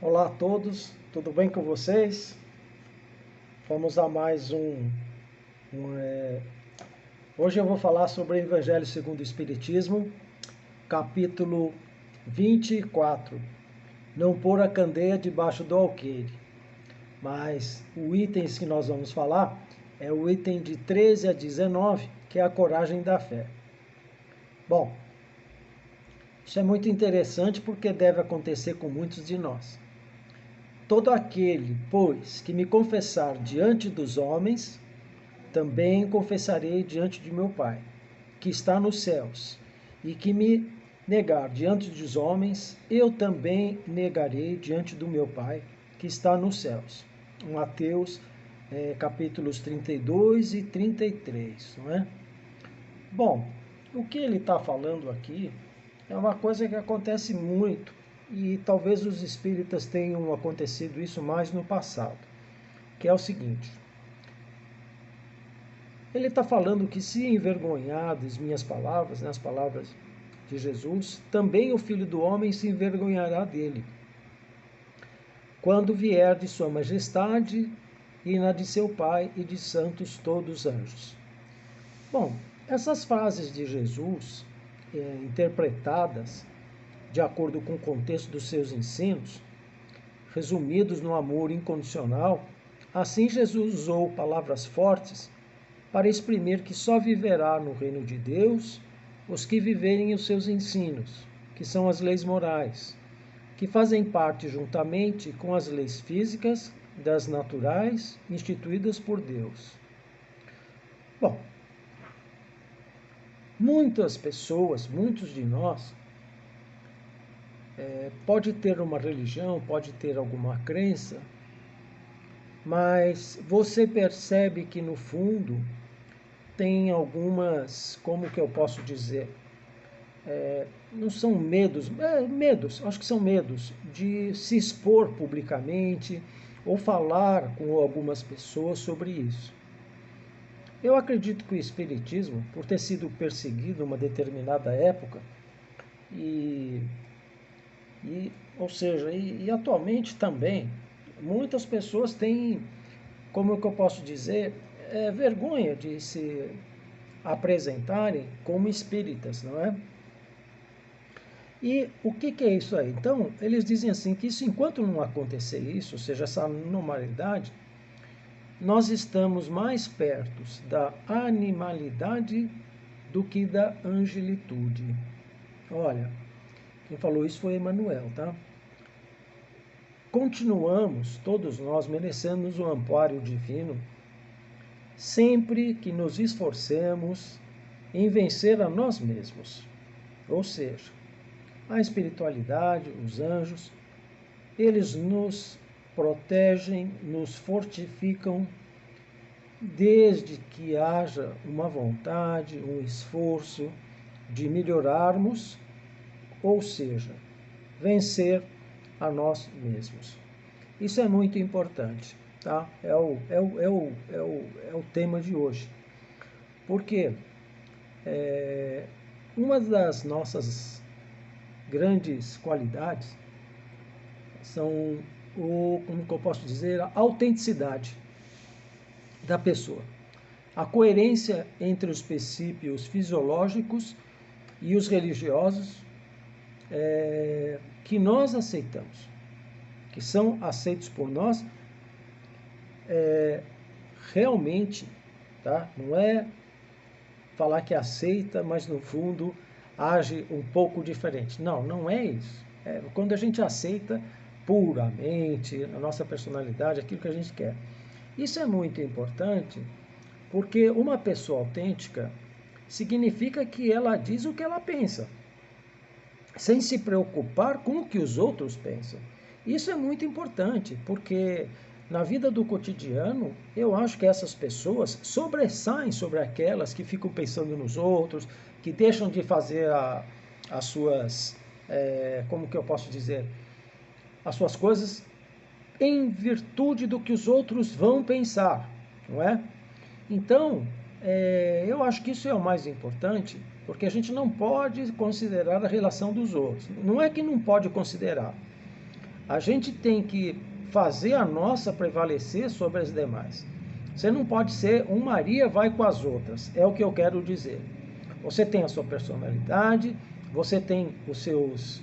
Olá a todos, tudo bem com vocês? Vamos a mais um. Hoje eu vou falar sobre o Evangelho segundo o Espiritismo, capítulo 24. Não pôr a candeia debaixo do alqueire. Mas o item que nós vamos falar é o item de 13 a 19, que é a coragem da fé. Bom, isso é muito interessante porque deve acontecer com muitos de nós. Todo aquele, pois, que me confessar diante dos homens, também confessarei diante de meu Pai, que está nos céus, e que me negar diante dos homens, eu também negarei diante do meu Pai, que está nos céus. Mateus, capítulos 32 e 33, não é? Bom, o que ele está falando aqui é uma coisa que acontece muito, e talvez os espíritas tenham acontecido isso mais no passado, que é o seguinte: ele está falando que se envergonhar das minhas palavras, né, as palavras de Jesus, também o Filho do Homem se envergonhará dele, quando vier de sua majestade e na de seu Pai e de santos todos os anjos. Bom, essas frases de Jesus, interpretadas de acordo com o contexto dos seus ensinos, resumidos no amor incondicional, assim Jesus usou palavras fortes para exprimir que só viverá no reino de Deus os que viverem os seus ensinos, que são as leis morais, que fazem parte juntamente com as leis físicas das naturais instituídas por Deus. Bom, muitas pessoas, muitos de nós, pode ter uma religião, pode ter alguma crença, mas você percebe que no fundo tem algumas, como que eu posso dizer, não são medos, medos, acho que são medos de se expor publicamente ou falar com algumas pessoas sobre isso. Eu acredito que o Espiritismo, por ter sido perseguido em uma determinada época, e, ou seja, e atualmente também, muitas pessoas têm, como é que eu posso dizer, vergonha de se apresentarem como espíritas, não é? E o que é isso aí? Então, eles dizem assim que isso, enquanto não acontecer isso, ou seja, essa normalidade, nós estamos mais perto da animalidade do que da angelitude. Olha, quem falou isso foi Emmanuel, tá? Continuamos, todos nós, merecemos o amparo divino, sempre que nos esforcemos em vencer a nós mesmos. Ou seja, a espiritualidade, os anjos, eles nos protegem, nos fortificam, desde que haja uma vontade, um esforço de melhorarmos, ou seja, vencer a nós mesmos. Isso é muito importante, tá? É o tema de hoje. Porque uma das nossas grandes qualidades são como que eu posso dizer, a autenticidade da pessoa. A coerência entre os princípios fisiológicos e os religiosos que nós aceitamos, que são aceitos por nós, realmente, tá? Não é falar que aceita, mas no fundo age um pouco diferente. Não, não é isso. Quando a gente aceita puramente a nossa personalidade, aquilo que a gente quer. Isso é muito importante, porque uma pessoa autêntica significa que ela diz o que ela pensa, sem se preocupar com o que os outros pensam. Isso é muito importante, porque na vida do cotidiano, eu acho que essas pessoas sobressaem sobre aquelas que ficam pensando nos outros, que deixam de fazer as suas, como que eu posso dizer, as suas coisas em virtude do que os outros vão pensar, não é? Então, eu acho que isso é o mais importante, porque a gente não pode considerar a relação dos outros. Não é que não pode considerar, A gente tem que fazer a nossa prevalecer sobre as demais. Você não pode ser um Maria vai com as outras, é o que eu quero dizer. Você tem a sua personalidade, você tem os seus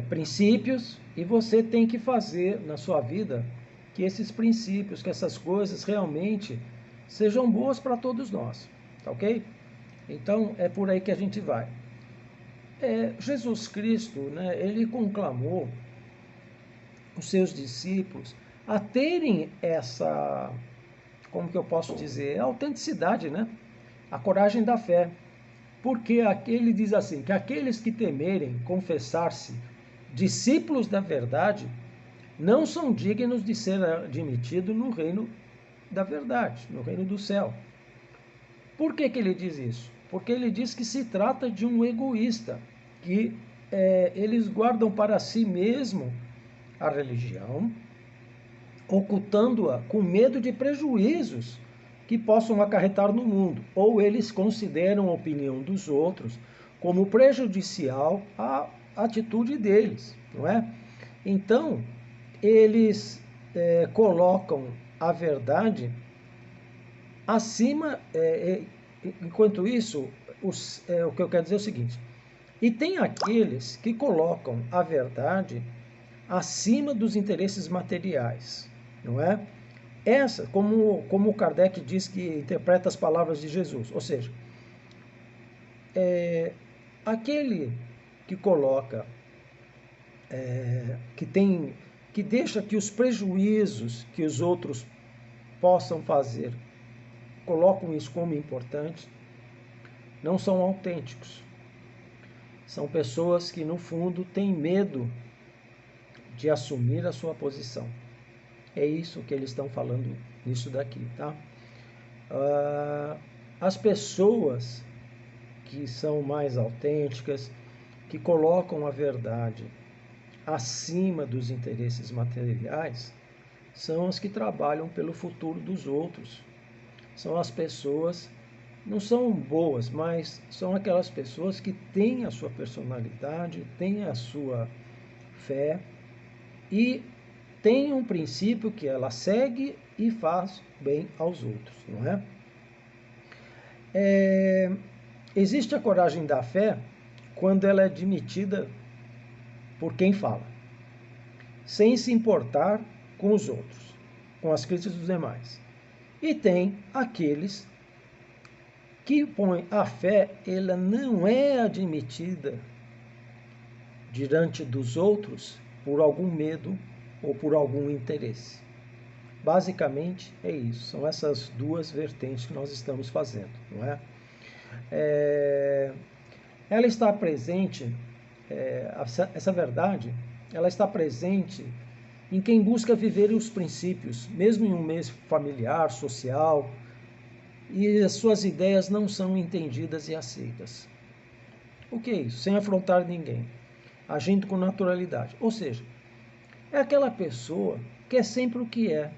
princípios e você tem que fazer na sua vida que esses princípios, que essas coisas realmente sejam boas para todos nós, tá ok? Então é por aí que a gente vai. Jesus Cristo, né, ele conclamou os seus discípulos a terem essa, como que eu posso dizer, a autenticidade, né? A coragem da fé. Porque ele diz assim, que aqueles que temerem confessar-se discípulos da verdade não são dignos de ser admitidos no reino da verdade, no reino do céu. Por que ele diz isso? Porque ele diz que se trata de um egoísta, que eles guardam para si mesmo a religião, ocultando-a com medo de prejuízos que possam acarretar no mundo, ou eles consideram a opinião dos outros como prejudicial à atitude deles, não é? Então, eles colocam a verdade acima, enquanto isso, o que eu quero dizer é o seguinte, e tem aqueles que colocam a verdade acima dos interesses materiais, não é? Essa, como o Kardec diz que interpreta as palavras de Jesus, ou seja, aquele que coloca, que deixa que os prejuízos que os outros possam fazer, colocam isso como importante, não são autênticos. São pessoas que, no fundo, têm medo de assumir a sua posição. É isso que eles estão falando nisso daqui, tá? As pessoas que são mais autênticas, que colocam a verdade acima dos interesses materiais, são as que trabalham pelo futuro dos outros. São as pessoas, não são boas, mas são aquelas pessoas que têm a sua personalidade, têm a sua fé e têm um princípio que ela segue e faz bem aos outros, não é? Existe a coragem da fé quando ela é admitida por quem fala, sem se importar com os outros, com as críticas dos demais. E tem aqueles que põem a fé, ela não é admitida diante dos outros por algum medo ou por algum interesse. Basicamente é isso, são essas duas vertentes que nós estamos fazendo, não é? Ela está presente, essa verdade, ela está presente em quem busca viver os princípios, mesmo em um meio familiar, social, e as suas ideias não são entendidas e aceitas. O que é isso? Sem afrontar ninguém, agindo com naturalidade. Ou seja, é aquela pessoa que é sempre o que é,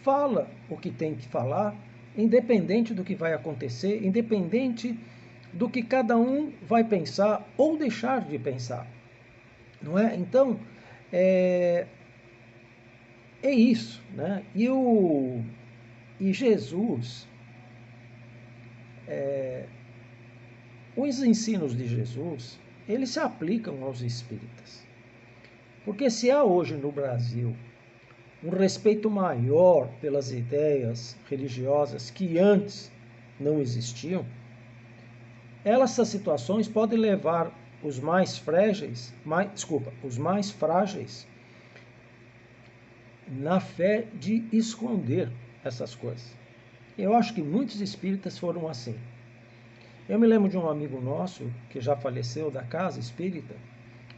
fala o que tem que falar, independente do que vai acontecer, independente do que cada um vai pensar ou deixar de pensar, não é? Então, é isso, né? E Jesus, os ensinos de Jesus, eles se aplicam aos espíritas. Porque se há hoje no Brasil um respeito maior pelas ideias religiosas que antes não existiam, essas situações podem levar os mais frágeis, os mais frágeis na fé de esconder essas coisas. Eu acho que muitos espíritas foram assim. Eu me lembro de um amigo nosso, que já faleceu, da casa espírita,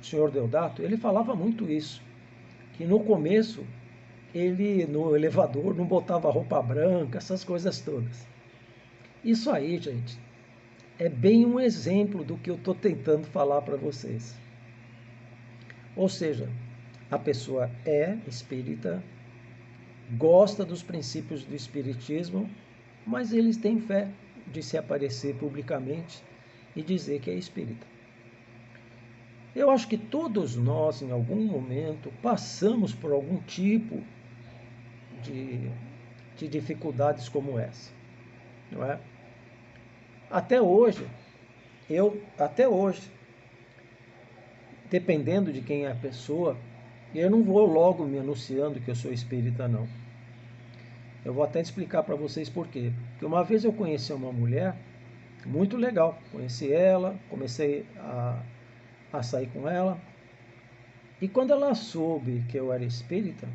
o senhor Deodato, ele falava muito isso, que no começo ele no elevador não botava roupa branca, essas coisas todas. Isso aí, gente, é bem um exemplo do que eu estou tentando falar para vocês. Ou seja, a pessoa é espírita, gosta dos princípios do espiritismo, mas eles têm fé de se aparecer publicamente e dizer que é espírita. Eu acho que todos nós, em algum momento, passamos por algum tipo de, de dificuldades como essa, não é? Até hoje, até hoje, dependendo de quem é a pessoa, eu não vou logo me anunciando que eu sou espírita, não. Eu vou até explicar para vocês por quê. Porque uma vez eu conheci uma mulher muito legal. Conheci ela, comecei a sair com ela. E quando ela soube que eu era espírita,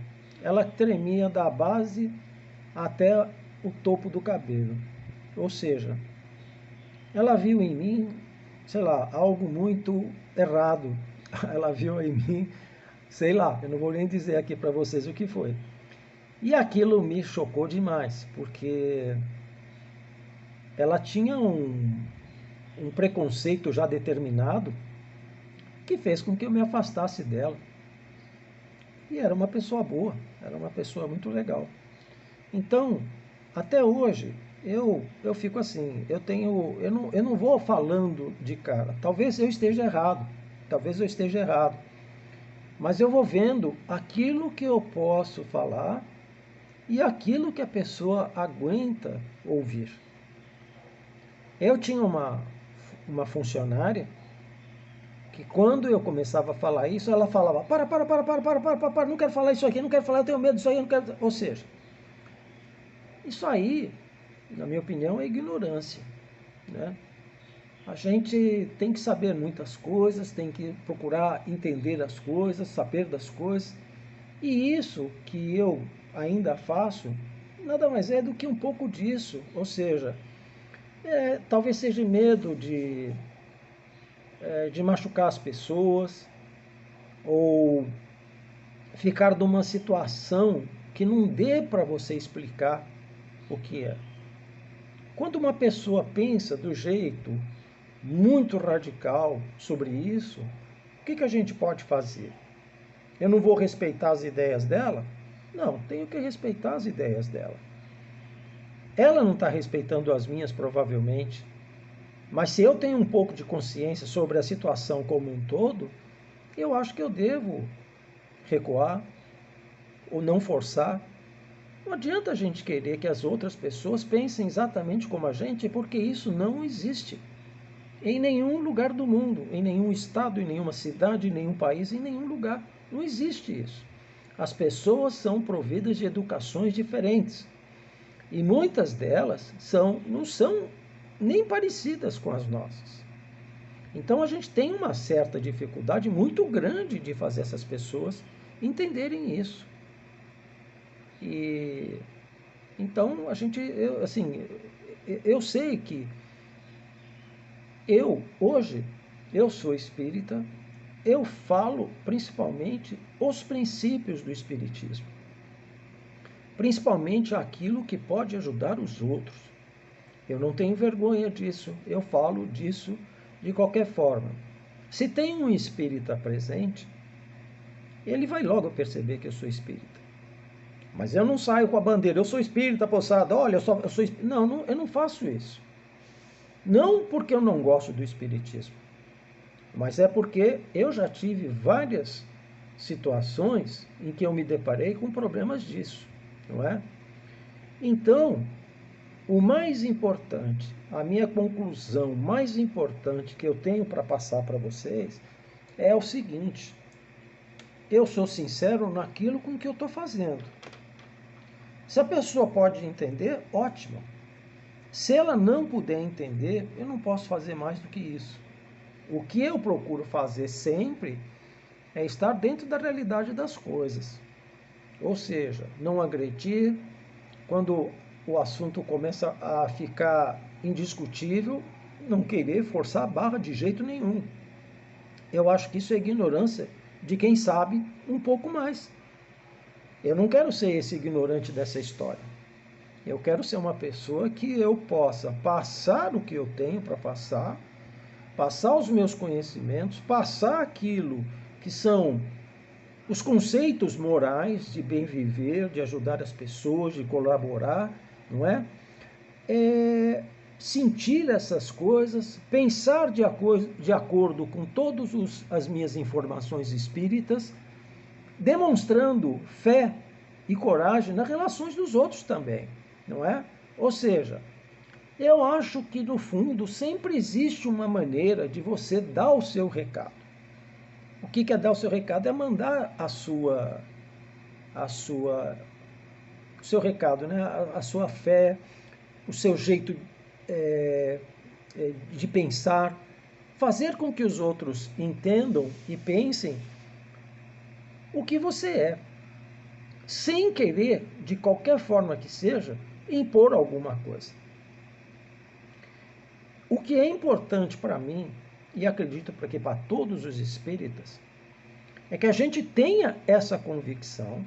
ela tremia da base até o topo do cabelo. Ou seja, ela viu em mim, sei lá, algo muito errado. Ela viu em mim, sei lá, eu não vou nem dizer aqui para vocês o que foi. E aquilo me chocou demais, porque ela tinha um preconceito já determinado que fez com que eu me afastasse dela. E era uma pessoa boa, era uma pessoa muito legal. Então, até hoje, eu fico assim, eu não vou falando de cara. Talvez eu esteja errado, mas eu vou vendo aquilo que eu posso falar e aquilo que a pessoa aguenta ouvir. Eu tinha uma funcionária que quando eu começava a falar isso, ela falava, para, não quero falar isso aqui, não quero falar, eu tenho medo disso aí, não quero... Ou seja, isso aí, na minha opinião, é ignorância, né? A gente tem que saber muitas coisas, tem que procurar entender as coisas, saber das coisas. E isso que eu ainda faço, nada mais é do que um pouco disso. Ou seja, talvez seja medo de machucar as pessoas, ou ficar numa situação que não dê para você explicar o que é. Quando uma pessoa pensa do jeito muito radical sobre isso, o que a gente pode fazer? Eu não vou respeitar as ideias dela? Não, tenho que respeitar as ideias dela. Ela não está respeitando as minhas, provavelmente, mas se eu tenho um pouco de consciência sobre a situação como um todo, eu acho que eu devo recuar ou não forçar. Não adianta a gente querer que as outras pessoas pensem exatamente como a gente, porque isso não existe. Em nenhum lugar do mundo, em nenhum estado, em nenhuma cidade, em nenhum país, em nenhum lugar. Não existe isso. As pessoas são providas de educações diferentes. E muitas delas não são nem parecidas com as nossas. Então a gente tem uma certa dificuldade muito grande de fazer essas pessoas entenderem isso. E então eu sei que hoje eu sou espírita, eu falo principalmente os princípios do espiritismo, principalmente aquilo que pode ajudar os outros. Eu não tenho vergonha disso, eu falo disso de qualquer forma. Se tem um espírita presente, ele vai logo perceber que eu sou espírita. Mas eu não saio com a bandeira, eu sou espírita, poçada, olha, eu sou espírita. Não, eu não faço isso. Não porque eu não gosto do espiritismo, mas é porque eu já tive várias situações em que eu me deparei com problemas disso, não é? Então, o mais importante, a minha conclusão mais importante que eu tenho para passar para vocês é o seguinte: eu sou sincero naquilo com que eu estou fazendo. Se a pessoa pode entender, ótimo. Se ela não puder entender, eu não posso fazer mais do que isso. O que eu procuro fazer sempre é estar dentro da realidade das coisas. Ou seja, não agredir. Quando o assunto começa a ficar indiscutível, não querer forçar a barra de jeito nenhum. Eu acho que isso é ignorância de quem sabe um pouco mais. Eu não quero ser esse ignorante dessa história. Eu quero ser uma pessoa que eu possa passar o que eu tenho para passar os meus conhecimentos, passar aquilo que são os conceitos morais de bem viver, de ajudar as pessoas, de colaborar, não é? sentir essas coisas, pensar de acordo com todas as minhas informações espíritas, demonstrando fé e coragem nas relações dos outros também, não é? Ou seja, eu acho que no fundo sempre existe uma maneira de você dar o seu recado. O que é dar o seu recado? É mandar o seu recado, né? A sua fé, o seu jeito de pensar, fazer com que os outros entendam e pensem o que você é, sem querer, de qualquer forma que seja, impor alguma coisa. O que é importante para mim, e acredito que para todos os espíritas, é que a gente tenha essa convicção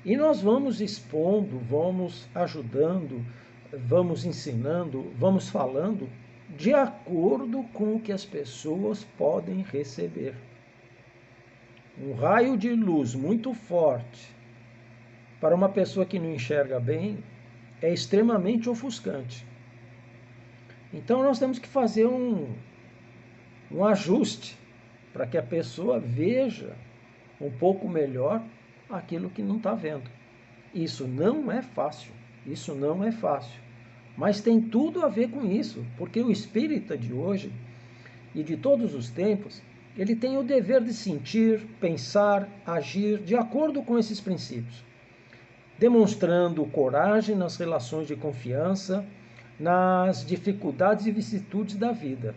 e nós vamos expondo, vamos ajudando, vamos ensinando, vamos falando de acordo com o que as pessoas podem receber. Um raio de luz muito forte para uma pessoa que não enxerga bem é extremamente ofuscante. Então nós temos que fazer um ajuste para que a pessoa veja um pouco melhor aquilo que não está vendo. Isso não é fácil, isso não é fácil. Mas tem tudo a ver com isso, porque o espírita de hoje e de todos os tempos, ele tem o dever de sentir, pensar, agir de acordo com esses princípios, demonstrando coragem nas relações de confiança, nas dificuldades e vicissitudes da vida.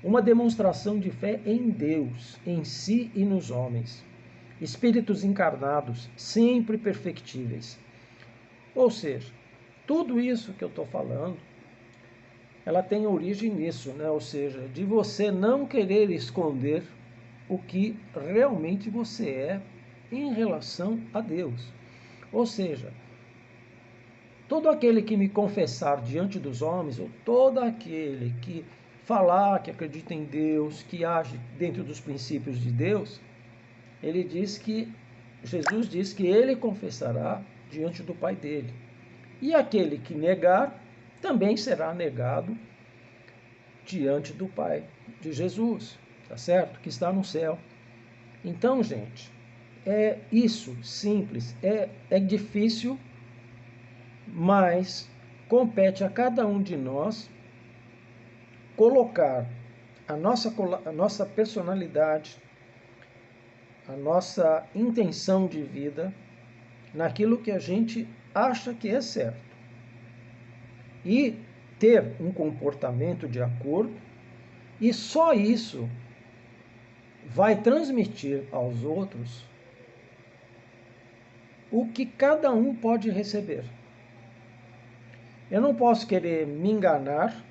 Uma demonstração de fé em Deus, em si e nos homens. Espíritos encarnados, sempre perfectíveis. Ou seja, tudo isso que eu estou falando, ela tem origem nisso, né? Ou seja, de você não querer esconder o que realmente você é em relação a Deus. Ou seja, todo aquele que me confessar diante dos homens, ou todo aquele que falar que acredita em Deus, que age dentro dos princípios de Deus, Jesus diz que ele confessará diante do Pai dele. E aquele que negar, também será negado diante do Pai de Jesus, tá certo? Que está no céu. Então, gente, é isso, simples, é difícil, mas compete a cada um de nós colocar a nossa personalidade, a nossa intenção de vida naquilo que a gente acha que é certo. E ter um comportamento de acordo, e só isso vai transmitir aos outros o que cada um pode receber. Eu não posso querer me enganar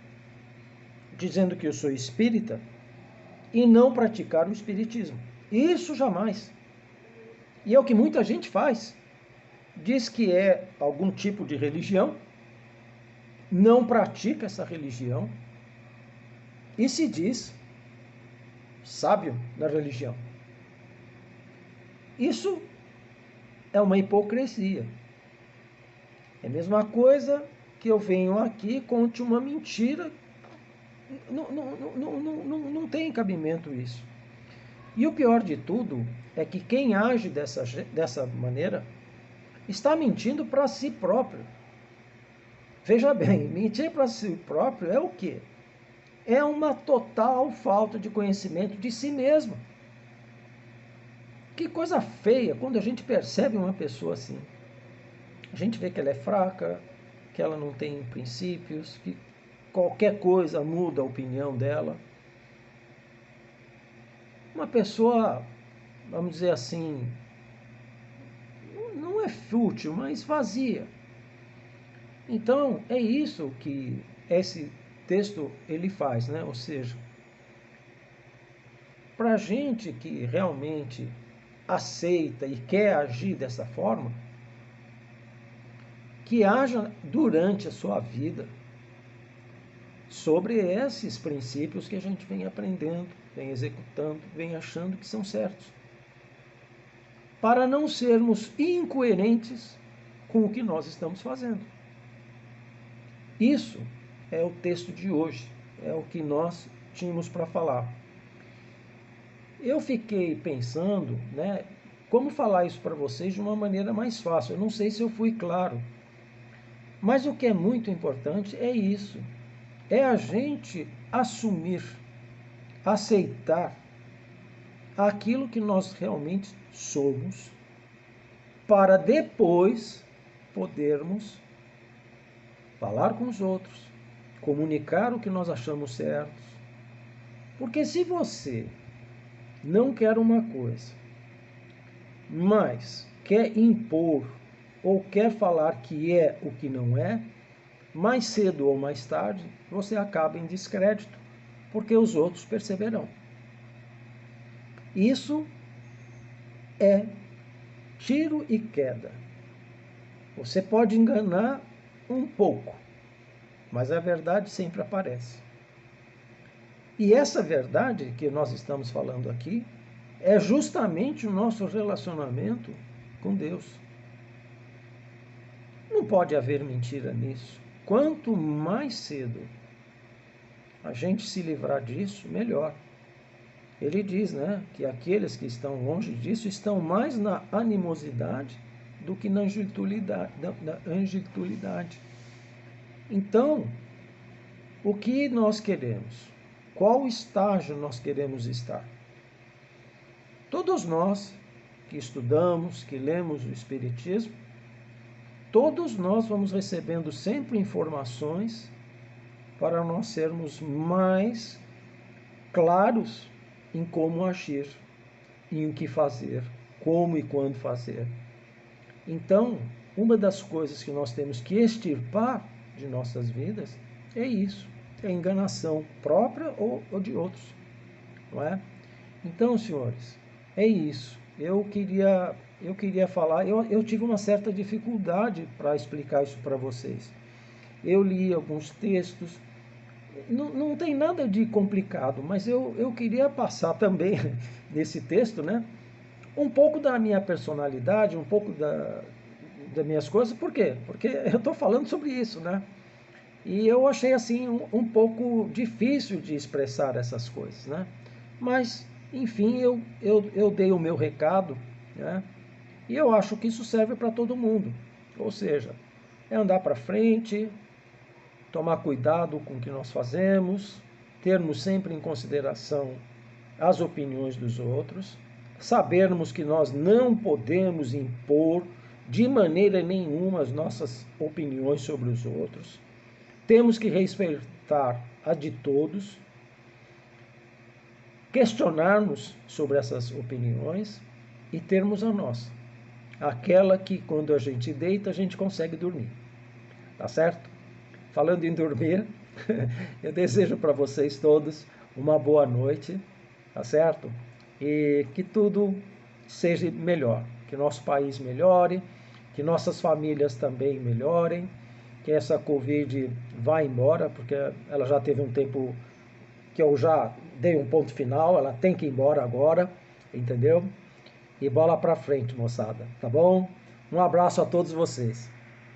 dizendo que eu sou espírita e não praticar o espiritismo. Isso jamais. E é o que muita gente faz. Diz que é algum tipo de religião, não pratica essa religião e se diz sábio da religião. Isso é uma hipocrisia. É a mesma coisa que eu venho aqui e conte uma mentira. Não tem cabimento isso. E o pior de tudo é que quem age dessa maneira está mentindo para si próprio. Veja bem, mentir para si próprio é o quê? É uma total falta de conhecimento de si mesmo. Que coisa feia quando a gente percebe uma pessoa assim. A gente vê que ela é fraca, que ela não tem princípios, que qualquer coisa muda a opinião dela. Uma pessoa, vamos dizer assim, não é fútil, mas vazia. Então, é isso que esse texto ele faz, né? Ou seja, para a gente que realmente aceita e quer agir dessa forma, que haja durante a sua vida sobre esses princípios que a gente vem aprendendo, vem executando, vem achando que são certos, para não sermos incoerentes com o que nós estamos fazendo. Isso é o texto de hoje, é o que nós tínhamos para falar. Eu fiquei pensando, né, como falar isso para vocês de uma maneira mais fácil. Eu não sei se eu fui claro, mas o que é muito importante é isso, é a gente assumir, aceitar aquilo que nós realmente somos, para depois podermos falar com os outros, comunicar o que nós achamos certos. Porque se você não quer uma coisa, mas quer impor ou quer falar que é o que não é, mais cedo ou mais tarde você acaba em descrédito, porque os outros perceberão. Isso é tiro e queda. Você pode enganar um pouco, mas a verdade sempre aparece. E essa verdade que nós estamos falando aqui é justamente o nosso relacionamento com Deus. Não pode haver mentira nisso. Quanto mais cedo a gente se livrar disso, melhor. Ele diz, né, que aqueles que estão longe disso estão mais na animosidade do que na angelitualidade. Então, o que nós queremos? Qual estágio nós queremos estar? Todos nós que estudamos, que lemos o Espiritismo, todos nós vamos recebendo sempre informações para nós sermos mais claros em como agir, em o que fazer, como e quando fazer. Então, uma das coisas que nós temos que extirpar de nossas vidas é isso, é enganação própria ou de outros, não é? Então, senhores, é isso. Eu queria falar, eu tive uma certa dificuldade para explicar isso para vocês. Eu li alguns textos, não tem nada de complicado, mas eu queria passar também nesse texto, né, um pouco da minha personalidade, um pouco das minhas coisas. Por quê? Porque eu estou falando sobre isso, né? E eu achei assim um pouco difícil de expressar essas coisas, né? Mas, enfim, eu dei o meu recado, né? E eu acho que isso serve para todo mundo. Ou seja, é andar para frente, tomar cuidado com o que nós fazemos, termos sempre em consideração as opiniões dos outros, sabermos que nós não podemos impor de maneira nenhuma as nossas opiniões sobre os outros. Temos que respeitar a de todos, questionarmos sobre essas opiniões e termos a nossa, aquela que quando a gente deita a gente consegue dormir, tá certo? Falando em dormir, eu desejo para vocês todos uma boa noite, tá certo? E que tudo seja melhor, que nosso país melhore, que nossas famílias também melhorem, que essa Covid vá embora, porque ela já teve um tempo que eu já dei um ponto final, ela tem que ir embora agora, entendeu? E bola pra frente, moçada, tá bom? Um abraço a todos vocês.